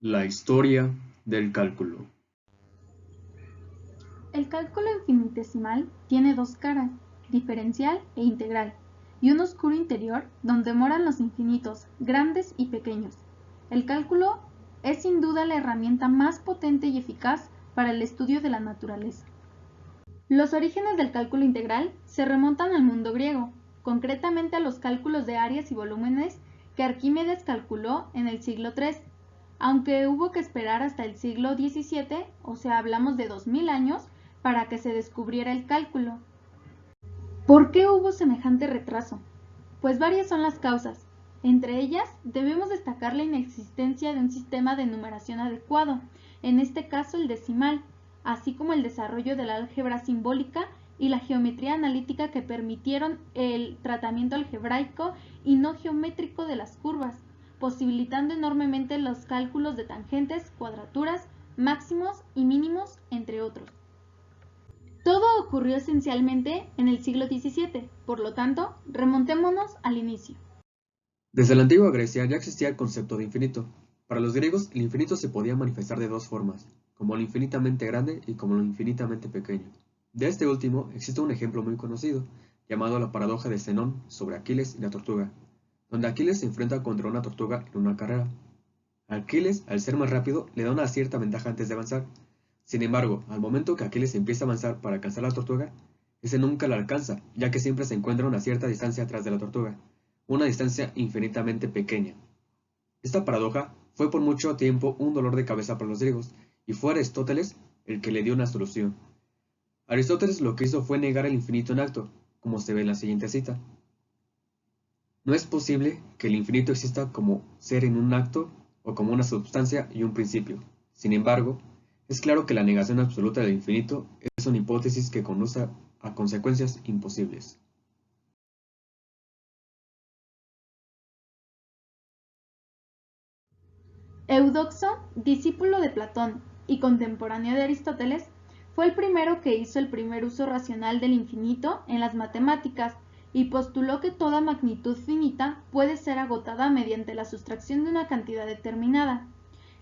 La historia del cálculo. El cálculo infinitesimal tiene dos caras, diferencial e integral, y un oscuro interior donde moran los infinitos, grandes y pequeños. El cálculo es sin duda la herramienta más potente y eficaz para el estudio de la naturaleza. Los orígenes del cálculo integral se remontan al mundo griego, concretamente a los cálculos de áreas y volúmenes que Arquímedes calculó en el siglo III, aunque hubo que esperar hasta el siglo XVII, o sea, hablamos de 2000 años, para que se descubriera el cálculo. ¿Por qué hubo semejante retraso? Pues varias son las causas. Entre ellas, debemos destacar la inexistencia de un sistema de numeración adecuado, en este caso el decimal, así como el desarrollo de la álgebra simbólica y la geometría analítica que permitieron el tratamiento algebraico y no geométrico de las curvas, posibilitando enormemente los cálculos de tangentes, cuadraturas, máximos y mínimos, entre otros. Todo ocurrió esencialmente en el siglo XVII, por lo tanto, remontémonos al inicio. Desde la antigua Grecia ya existía el concepto de infinito. Para los griegos, el infinito se podía manifestar de dos formas, como lo infinitamente grande y como lo infinitamente pequeño. De este último existe un ejemplo muy conocido, llamado la paradoja de Zenón sobre Aquiles y la tortuga, donde Aquiles se enfrenta contra una tortuga en una carrera. Aquiles, al ser más rápido, le da una cierta ventaja antes de avanzar. Sin embargo, al momento que Aquiles empieza a avanzar para alcanzar a la tortuga, ese nunca la alcanza, ya que siempre se encuentra a una cierta distancia atrás de la tortuga, una distancia infinitamente pequeña. Esta paradoja fue por mucho tiempo un dolor de cabeza para los griegos, y fue Aristóteles el que le dio una solución. Aristóteles lo que hizo fue negar el infinito en acto, como se ve en la siguiente cita. No es posible que el infinito exista como ser en un acto o como una substancia y un principio. Sin embargo, es claro que la negación absoluta del infinito es una hipótesis que conduce a consecuencias imposibles. Eudoxo, discípulo de Platón y contemporáneo de Aristóteles, fue el primero que hizo el primer uso racional del infinito en las matemáticas y postuló que toda magnitud finita puede ser agotada mediante la sustracción de una cantidad determinada.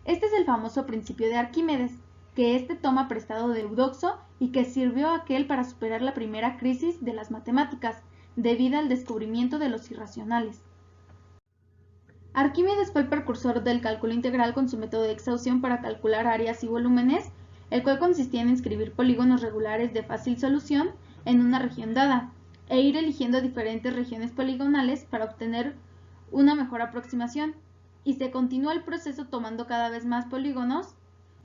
Este es el famoso principio de Arquímedes, que éste toma prestado de Eudoxo y que sirvió a aquel para superar la primera crisis de las matemáticas, debida al descubrimiento de los irracionales. Arquímedes fue el precursor del cálculo integral con su método de exhaustión para calcular áreas y volúmenes, el cual consistía en inscribir polígonos regulares de fácil solución en una región dada, e ir eligiendo diferentes regiones poligonales para obtener una mejor aproximación, y se continúa el proceso tomando cada vez más polígonos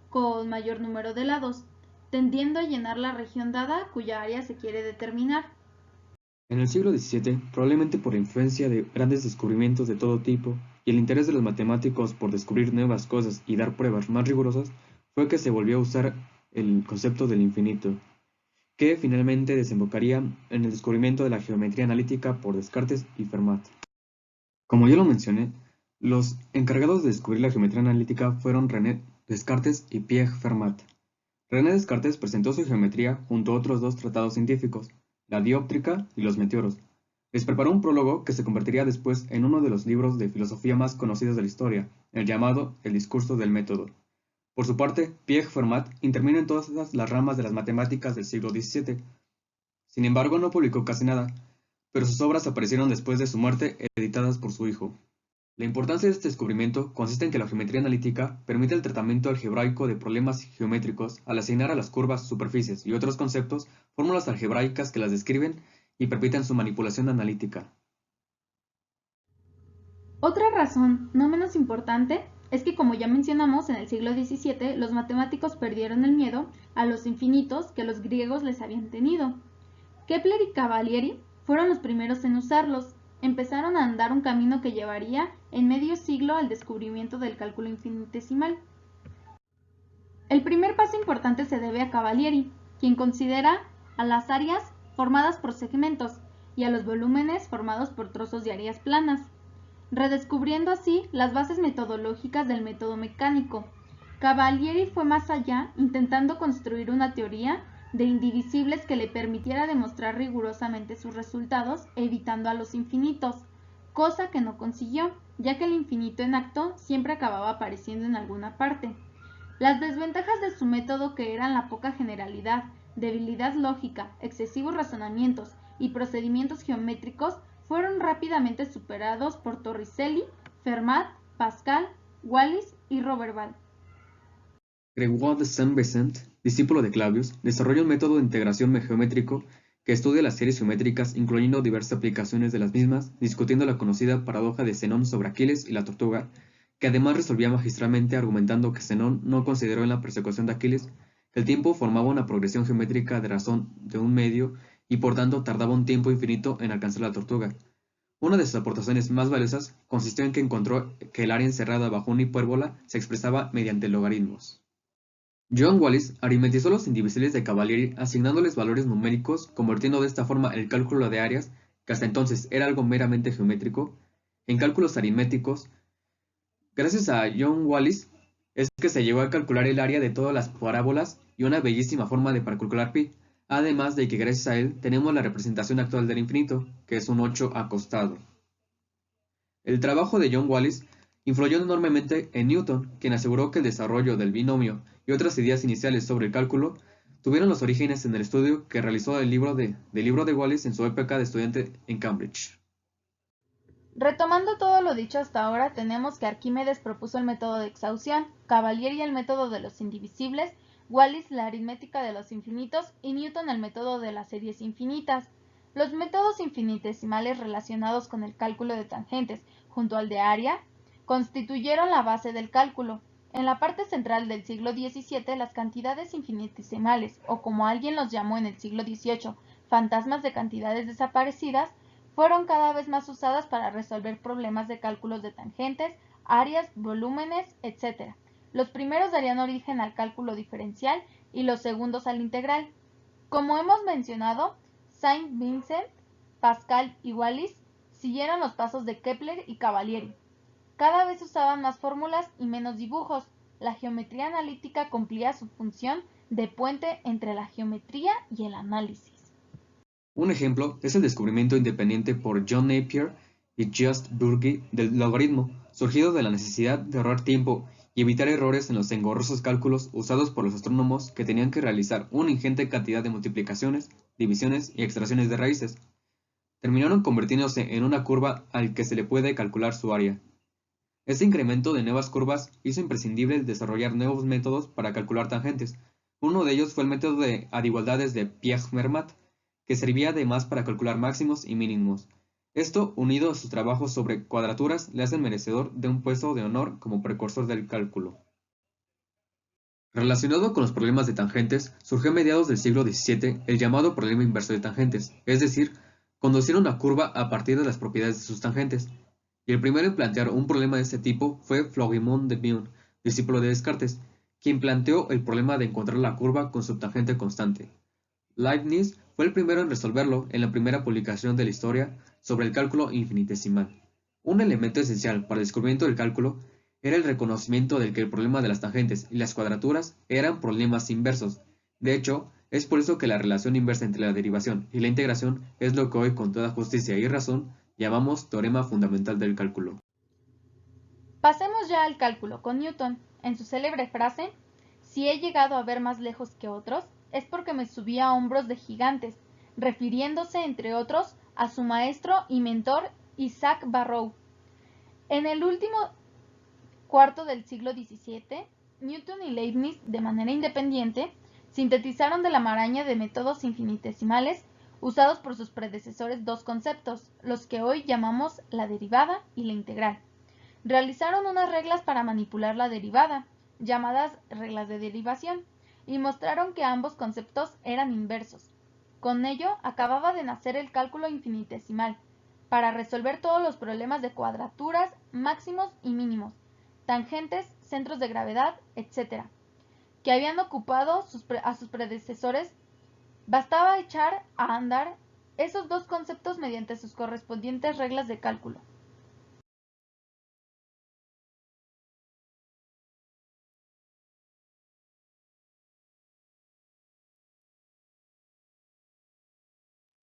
con mayor número de lados, tendiendo a llenar la región dada cuya área se quiere determinar. En el siglo XVII, probablemente por la influencia de grandes descubrimientos de todo tipo y el interés de los matemáticos por descubrir nuevas cosas y dar pruebas más rigurosas, fue que se volvió a usar el concepto del infinito, que finalmente desembocaría en el descubrimiento de la geometría analítica por Descartes y Fermat. Como ya lo mencioné, los encargados de descubrir la geometría analítica fueron René Descartes y Pierre Fermat. René Descartes presentó su geometría junto a otros dos tratados científicos, la dióptrica y los meteoros. Les preparó un prólogo que se convertiría después en uno de los libros de filosofía más conocidos de la historia, el llamado El discurso del método. Por su parte, Pierre Fermat intervino en todas las ramas de las matemáticas del siglo XVII. Sin embargo, no publicó casi nada, pero sus obras aparecieron después de su muerte, editadas por su hijo. La importancia de este descubrimiento consiste en que la geometría analítica permite el tratamiento algebraico de problemas geométricos al asignar a las curvas, superficies y otros conceptos fórmulas algebraicas que las describen y permiten su manipulación analítica. Otra razón, no menos importante, es que como ya mencionamos, en el siglo XVII los matemáticos perdieron el miedo a los infinitos que los griegos les habían tenido. Kepler y Cavalieri fueron los primeros en usarlos. Empezaron a andar un camino que llevaría en medio siglo al descubrimiento del cálculo infinitesimal. El primer paso importante se debe a Cavalieri, quien considera a las áreas formadas por segmentos y a los volúmenes formados por trozos de áreas planas, redescubriendo así las bases metodológicas del método mecánico. Cavalieri fue más allá, intentando construir una teoría de indivisibles que le permitiera demostrar rigurosamente sus resultados, evitando a los infinitos, cosa que no consiguió. ya que el infinito en acto siempre acababa apareciendo en alguna parte. Las desventajas de su método, que eran la poca generalidad, debilidad lógica, excesivos razonamientos y procedimientos geométricos, fueron rápidamente superados por Torricelli, Fermat, Pascal, Wallis y Roberval. Grégoire de Saint-Vincent, discípulo de Clavius, desarrolla un método de integración geométrico que estudia las series geométricas, incluyendo diversas aplicaciones de las mismas, discutiendo la conocida paradoja de Zenón sobre Aquiles y la tortuga, que además resolvía magistralmente argumentando que Zenón no consideró en la persecución de Aquiles que el tiempo formaba una progresión geométrica de razón de un medio y por tanto tardaba un tiempo infinito en alcanzar la tortuga. Una de sus aportaciones más valiosas consistió en que encontró que el área encerrada bajo una hipérbola se expresaba mediante logaritmos. John Wallis aritmetizó los indivisibles de Cavalieri asignándoles valores numéricos, convirtiendo de esta forma el cálculo de áreas, que hasta entonces era algo meramente geométrico, en cálculos aritméticos. Gracias a John Wallis es que se llegó a calcular el área de todas las parábolas y una bellísima forma para calcular pi, además de que gracias a él tenemos la representación actual del infinito, que es un 8 acostado. El trabajo de John Wallis influyó enormemente en Newton, quien aseguró que el desarrollo del binomio y otras ideas iniciales sobre el cálculo tuvieron los orígenes en el estudio que realizó del libro de Wallis en su época de estudiante en Cambridge. Retomando todo lo dicho hasta ahora, tenemos que Arquímedes propuso el método de exhaustión, Cavalieri el método de los indivisibles, Wallis la aritmética de los infinitos y Newton el método de las series infinitas. Los métodos infinitesimales relacionados con el cálculo de tangentes, junto al de área, constituyeron la base del cálculo. En la parte central del siglo XVII, las cantidades infinitesimales, o como alguien los llamó en el siglo XVIII, fantasmas de cantidades desaparecidas, fueron cada vez más usadas para resolver problemas de cálculos de tangentes, áreas, volúmenes, etc. Los primeros darían origen al cálculo diferencial y los segundos al integral. Como hemos mencionado, Saint-Vincent, Pascal y Wallis siguieron los pasos de Kepler y Cavalieri. Cada vez usaban más fórmulas y menos dibujos. La geometría analítica cumplía su función de puente entre la geometría y el análisis. Un ejemplo es el descubrimiento independiente por John Napier y Just Burge del logaritmo, surgido de la necesidad de ahorrar tiempo y evitar errores en los engorrosos cálculos usados por los astrónomos que tenían que realizar una ingente cantidad de multiplicaciones, divisiones y extracciones de raíces. Terminaron convirtiéndose en una curva al que se le puede calcular su área. Este incremento de nuevas curvas hizo imprescindible desarrollar nuevos métodos para calcular tangentes. Uno de ellos fue el método de adigualdades de Pierre-Fermat, que servía además para calcular máximos y mínimos. Esto, unido a sus trabajos sobre cuadraturas, le hace merecedor de un puesto de honor como precursor del cálculo. Relacionado con los problemas de tangentes, surgió a mediados del siglo XVII el llamado problema inverso de tangentes, es decir, conducir una curva a partir de las propiedades de sus tangentes. Y el primero en plantear un problema de este tipo fue Florimond de Bion, discípulo de Descartes, quien planteó el problema de encontrar la curva con su tangente constante. Leibniz fue el primero en resolverlo en la primera publicación de la historia sobre el cálculo infinitesimal. Un elemento esencial para el descubrimiento del cálculo era el reconocimiento de que el problema de las tangentes y las cuadraturas eran problemas inversos. De hecho, es por eso que la relación inversa entre la derivación y la integración es lo que hoy con toda justicia y razón llamamos teorema fundamental del cálculo. Pasemos ya al cálculo con Newton. En su célebre frase, si he llegado a ver más lejos que otros, es porque me subí a hombros de gigantes, refiriéndose, entre otros, a su maestro y mentor Isaac Barrow. En el último cuarto del siglo XVII, Newton y Leibniz, de manera independiente, sintetizaron de la maraña de métodos infinitesimales usados por sus predecesores dos conceptos, los que hoy llamamos la derivada y la integral. Realizaron unas reglas para manipular la derivada, llamadas reglas de derivación, y mostraron que ambos conceptos eran inversos. Con ello acababa de nacer el cálculo infinitesimal, para resolver todos los problemas de cuadraturas, máximos y mínimos, tangentes, centros de gravedad, etc., que habían ocupado a sus predecesores. Bastaba echar a andar esos dos conceptos mediante sus correspondientes reglas de cálculo.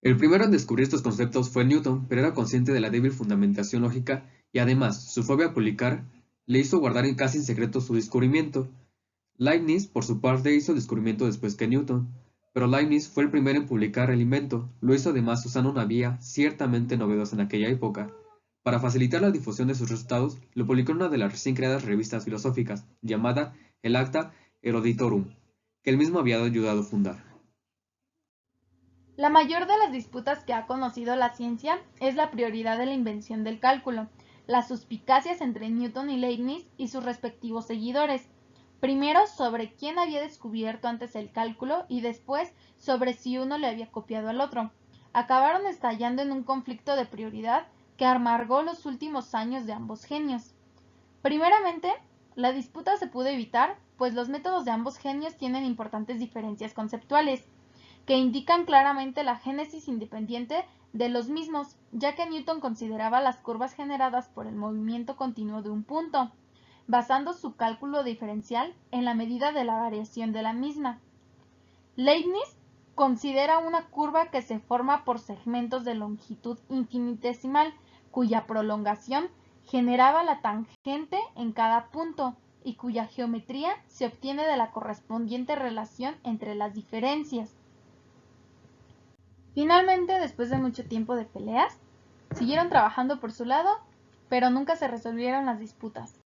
El primero en descubrir estos conceptos fue Newton, pero era consciente de la débil fundamentación lógica y además su fobia a publicar le hizo guardar casi en secreto su descubrimiento. Leibniz, por su parte, hizo el descubrimiento después que Newton, pero Leibniz fue el primero en publicar el invento. Lo hizo además usando una vía ciertamente novedosa en aquella época. Para facilitar la difusión de sus resultados, lo publicó en una de las recién creadas revistas filosóficas, llamada el Acta Eruditorum, que él mismo había ayudado a fundar. La mayor de las disputas que ha conocido la ciencia es la prioridad de la invención del cálculo, las suspicacias entre Newton y Leibniz y sus respectivos seguidores. Primero sobre quién había descubierto antes el cálculo y después sobre si uno le había copiado al otro. Acabaron estallando en un conflicto de prioridad que amargó los últimos años de ambos genios. Primeramente, la disputa se pudo evitar, pues los métodos de ambos genios tienen importantes diferencias conceptuales, que indican claramente la génesis independiente de los mismos, ya que Newton consideraba las curvas generadas por el movimiento continuo de un punto, basando su cálculo diferencial en la medida de la variación de la misma. Leibniz considera una curva que se forma por segmentos de longitud infinitesimal, cuya prolongación generaba la tangente en cada punto y cuya geometría se obtiene de la correspondiente relación entre las diferencias. Finalmente, después de mucho tiempo de peleas, siguieron trabajando por su lado, pero nunca se resolvieron las disputas.